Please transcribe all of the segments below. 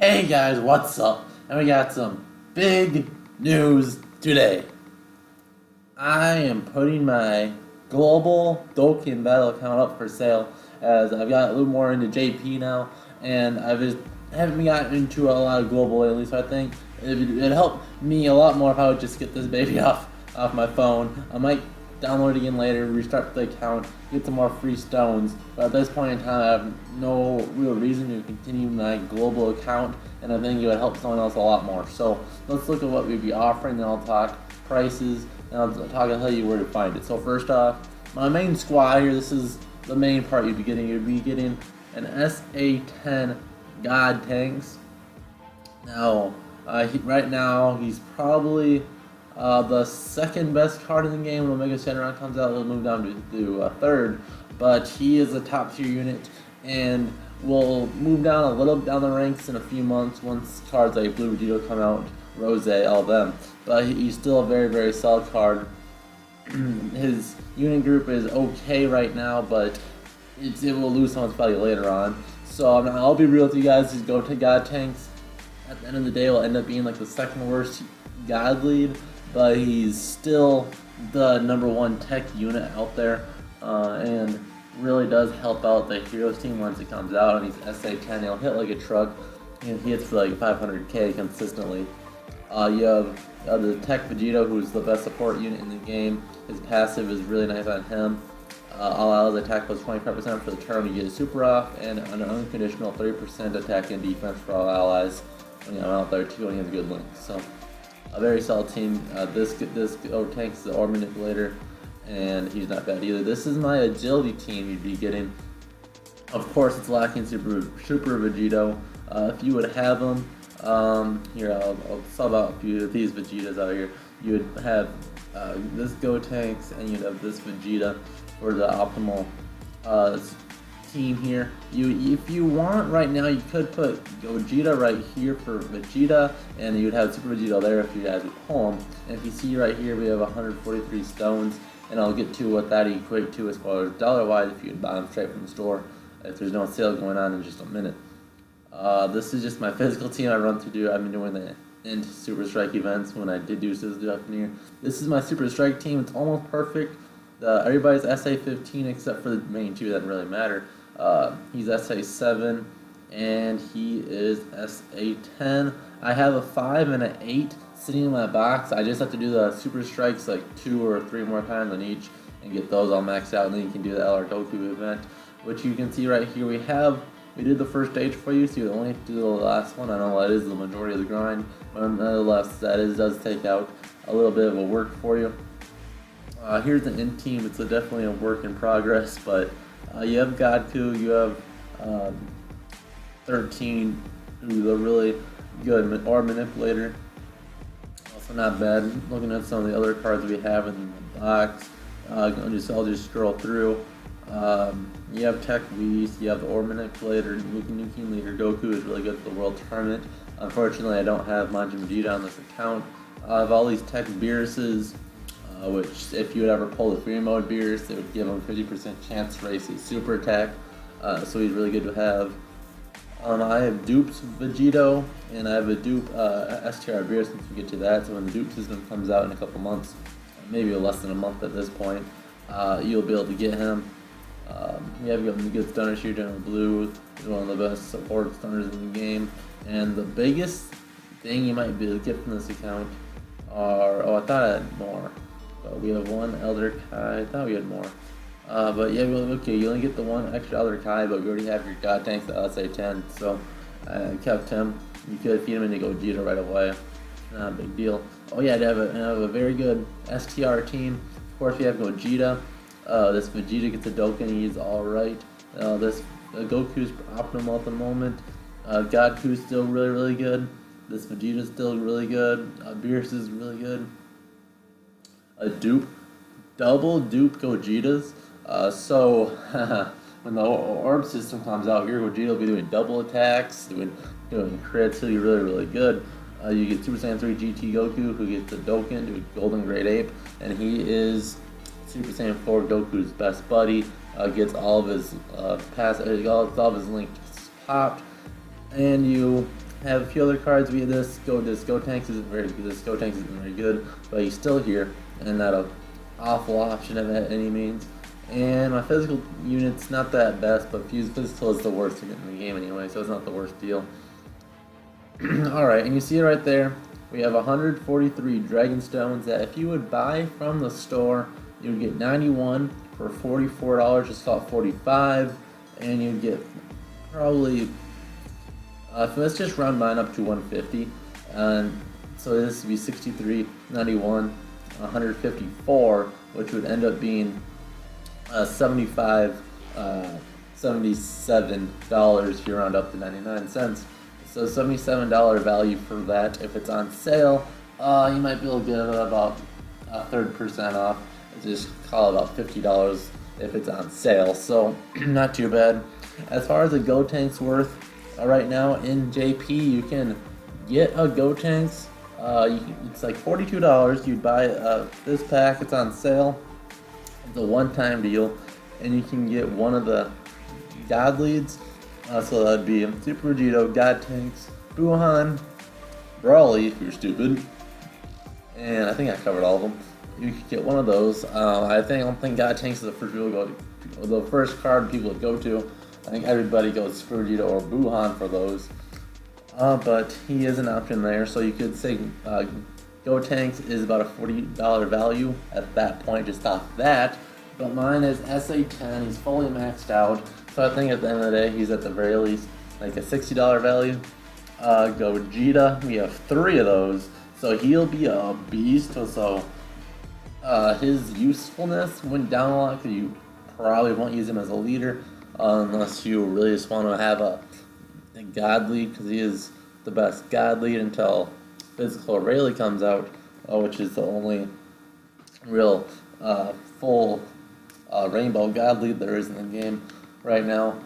Hey guys, what's up? And we got some big news today. I am putting my global Dokkan battle account up for sale as I've got a little more into JP now, and I just haven't gotten into a lot of global lately. So I think it'd help me a lot more if I would just get this baby off my phone. I might download it again later, restart the account, get some more free stones. But at this point in time, I have no real reason to continue my global account, and I think it would help someone else a lot more. So let's look at what we'd be offering, then I'll talk prices, and I'll tell you where to find it. So first off, my main squad here, this is the main part you'd be getting. You'd be getting an SA10 God Tanks. Now, right now, he's probably the second best card in the game. When Omega Shenron comes out, it'll move down to third, but he is a top tier unit and will move down a little down the ranks in a few months once cards like Blue Vegito come out, Rose, all them. But he's still a very, very solid card. His unit group is okay right now, but it will lose someone's value later on. So I'll be real with you guys, these go to God Tanks at the end of the day will end up being like the second worst God lead, but he's still the #1 tech unit out there, and really does help out the Heroes team once it comes out. And he's SA10, he'll hit like a truck, and he hits for like 500k consistently. You have the Tech Vegito, who's the best support unit in the game. His passive is really nice on him. All allies attack plus 25% for the turn. You get a super off and an unconditional 30% attack and defense for all allies when you're out there too, and he has a good link. So a very solid team. This tank is the Orb Manipulator, and he's not bad either. This is my agility team you'd be getting. Of course, it's lacking Super Vegito. If you would have them, here I'll sub out a few of these Vegetas out here. You would have this Gotenks, and you'd have this Vegeta for the optimal team here. If you want right now, you could put Gogeta right here for Vegeta, and you'd have Super Vegeta there if you guys would pull him. And if you see right here, we have 143 stones, and I'll get to what that equate to as far as dollar-wise if you would buy them straight from the store, if there's no sale going on in just a minute. This is just my physical team I run to do. I've been doing the end Super Strike events when I did do stuff in here. This is my Super Strike team. It's almost perfect. Everybody's SA15 except for the main two that really matter. He's SA7 and he is SA10. I have a 5 and an 8 sitting in my box. I just have to do the Super Strikes like 2 or 3 more times on each and get those all maxed out, and then you can do the LR Goku event, which you can see right here. We did the first stage for you, so you only have to do the last one. I know that is the majority of the grind, but nonetheless, does take out a little bit of a work for you. Here's the end team. It's definitely a work in progress, but you have Godku, you have 13, who's a really good Orb Manipulator. Also not bad. Looking at some of the other cards we have in the box, I'll just scroll through. You have Tech Beast, you have the Orb Manipulator, New Team Leader. Goku is really good for the World Tournament. Unfortunately, I don't have Majin Vegeta on this account. I have all these Tech Beerus's, which if you would ever pull the free mode Beerus, it would give him 50% chance to raise his super attack, so he's really good to have. I have dupes Vegito, and I have a dupe STR Beerus since we get to that, so when the dupe system comes out in a couple months, maybe less than a month at this point, you'll be able to get him. You have a good stunner here, General Blue. He's one of the best support stunners in the game. And the biggest thing you might be able to get from this account are, I thought I had more, but we have one Elder Kai. I thought we had more. But yeah, okay, you only get the one extra Elder Kai, but we already have your God Tanks, the SA10, so I kept him. You could feed him into Gogeta right away. Not a big deal. Oh yeah, I have a very good STR team. Of course, we have Gogeta. This Vegeta gets a Dokkan, he's alright. This Goku's optimal at the moment. Godku's still really, really good. This Vegeta's still really good. Beerus is really good. A double dupe Gogetas. So when the orb system comes out, your Gogeta will be doing double attacks, doing crits, so you're really, really good. You get Super Saiyan 3 GT Goku, who gets the Dokkan, doing Golden Great Ape, and he is Super Saiyan 4 Goku's best buddy. Gets all of his all of his links popped, and you have a few other cards. We have this Gotenks isn't very good. This Gotenks isn't very good, but he's still here, and not an awful option of any means. And my physical unit's not that best, but physical is the worst unit in the game anyway, so it's not the worst deal. Alright, and you see it right there. We have 143 Dragon Stones that if you would buy from the store, you would get 91 for $44, just call it 45, and you'd get probably, let's just round mine up to 150, and so this would be 63, 91, 154, which would end up being $77 if you round up to 99 cents. So $77 value for that. If it's on sale, you might be able to get it about 30% off. Just call it about $50 if it's on sale. So not too bad. As far as the Gotenks worth, right now in JP, you can get a Gotenks. It's like $42. You'd buy this pack. It's on sale. It's a one-time deal, and you can get one of the God Leads. So that'd be Super Vegito, Gotenks, Buhan, Brawly, if you're stupid, and I think I covered all of them. You could get one of those. I don't think Gotenks is the first card people would go to. I think everybody goes Super Vegito or Buhan for those. But he is an option there, so you could say Gotenks is about a $40 value at that point, just off that. But mine is SA10, he's fully maxed out, so I think at the end of the day, he's at the very least like a $60 value. Gogeta, we have 3 of those, so he'll be a beast, so his usefulness went down a lot, because you probably won't use him as a leader, unless you really just want to have a God Lead, because he is the best God Lead until Physical Rayleigh comes out, which is the only real full Rainbow God Lead there is in the game right now.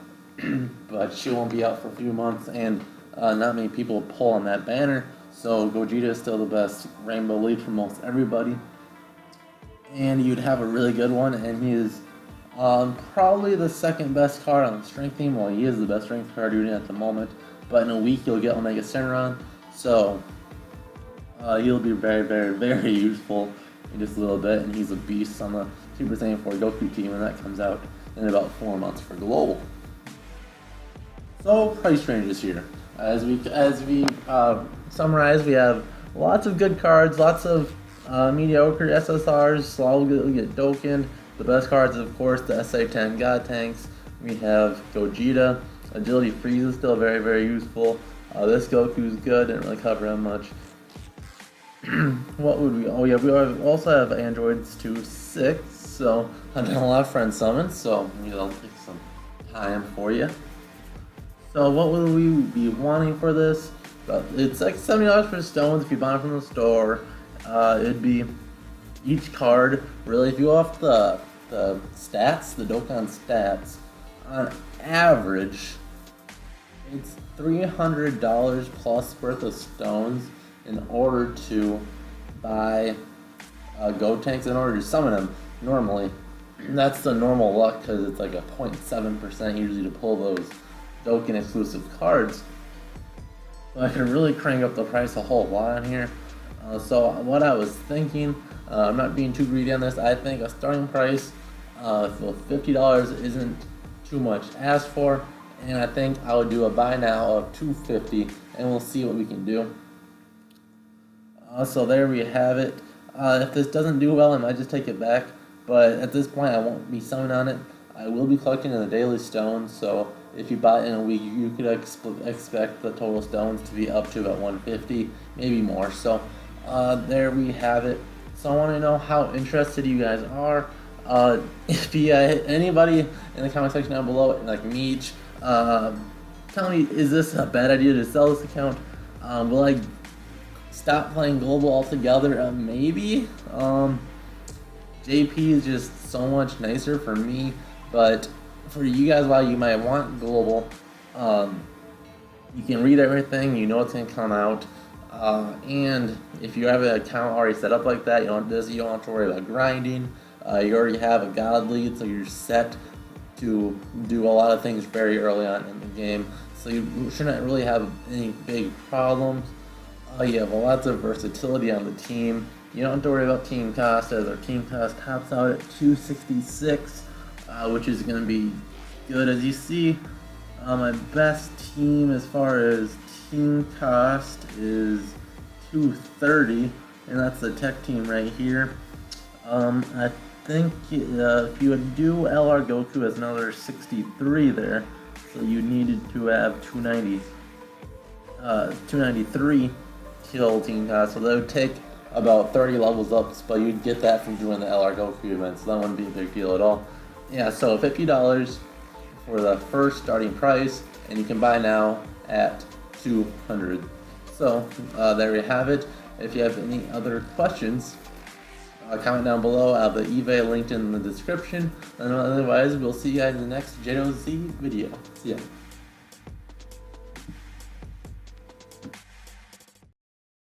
But she won't be out for a few months, and not many people pull on that banner, so Gogeta is still the best Rainbow Lead for most everybody. And you'd have a really good one, and he is probably the second best card on the strength team. Well, he is the best strength card unit at the moment, but in a week you'll get Omega Senron, so he'll be very, very, very useful in just a little bit, and he's a beast on the Super Saiyan 4 Goku team, and that comes out in about 4 months for Global. So, price ranges here. As we summarize, we have lots of good cards, lots of mediocre SSRs, so we get Dokkan. The best cards, of course, the SA10 Gotenks. We have Gogeta. Agility Freeze is still very, very useful. This Goku's good, didn't really cover him much. What would we? Oh yeah, we also have androids to 6. So I've done a lot of friend summons, so it'll take some time for you. So what would we be wanting for this? It's like $70 for stones if you buy it from the store. It'd be each card. Really, if you go off the stats, the Dokkan stats, on average, it's $300 plus worth of stones in order to buy Gotenks, in order to summon them normally. And that's the normal luck, because it's like a 0.7% usually to pull those Dokkan exclusive cards. But I can really crank up the price a whole lot on here. So what I was thinking, I'm not being too greedy on this, I think a starting price of $50 isn't too much asked for, and I think I would do a buy now of $250, and we'll see what we can do. So there we have it. If this doesn't do well, I might just take it back, but at this point I won't be selling on it. I will be collecting the daily stones, so if you buy it in a week, you could expect the total stones to be up to about 150, maybe more. So there we have it. So I want to know how interested you guys are. If you anybody in the comment section down below, like Meech, tell me, is this a bad idea to sell this account? Will I stop playing Global altogether? Maybe. JP is just so much nicer for me, but for you guys, while you might want Global, you can read everything, you know what's going to come out, and if you have an account already set up like that, you don't have to worry about grinding. You already have a God Lead, so you're set to do a lot of things very early on in the game. so you shouldn't really have any big problems. You have lots of versatility on the team. You don't have to worry about team cost, as our team cost tops out at 266, which is going to be good. As you see, my best team as far as team cost is 230, and that's the tech team right here. I think if you would do LR Goku as another 63 there, so you needed to have 293 kill team cost, so that would take about 30 levels up, but you'd get that from doing the LR Goku event, so that wouldn't be a big deal at all. Yeah, so $50 for the first starting price, and you can buy now at 200. So there you have it. If you have any other questions, comment down below. I'll have the eBay linked in the description. And otherwise, we'll see you guys in the next JoZ video. See ya.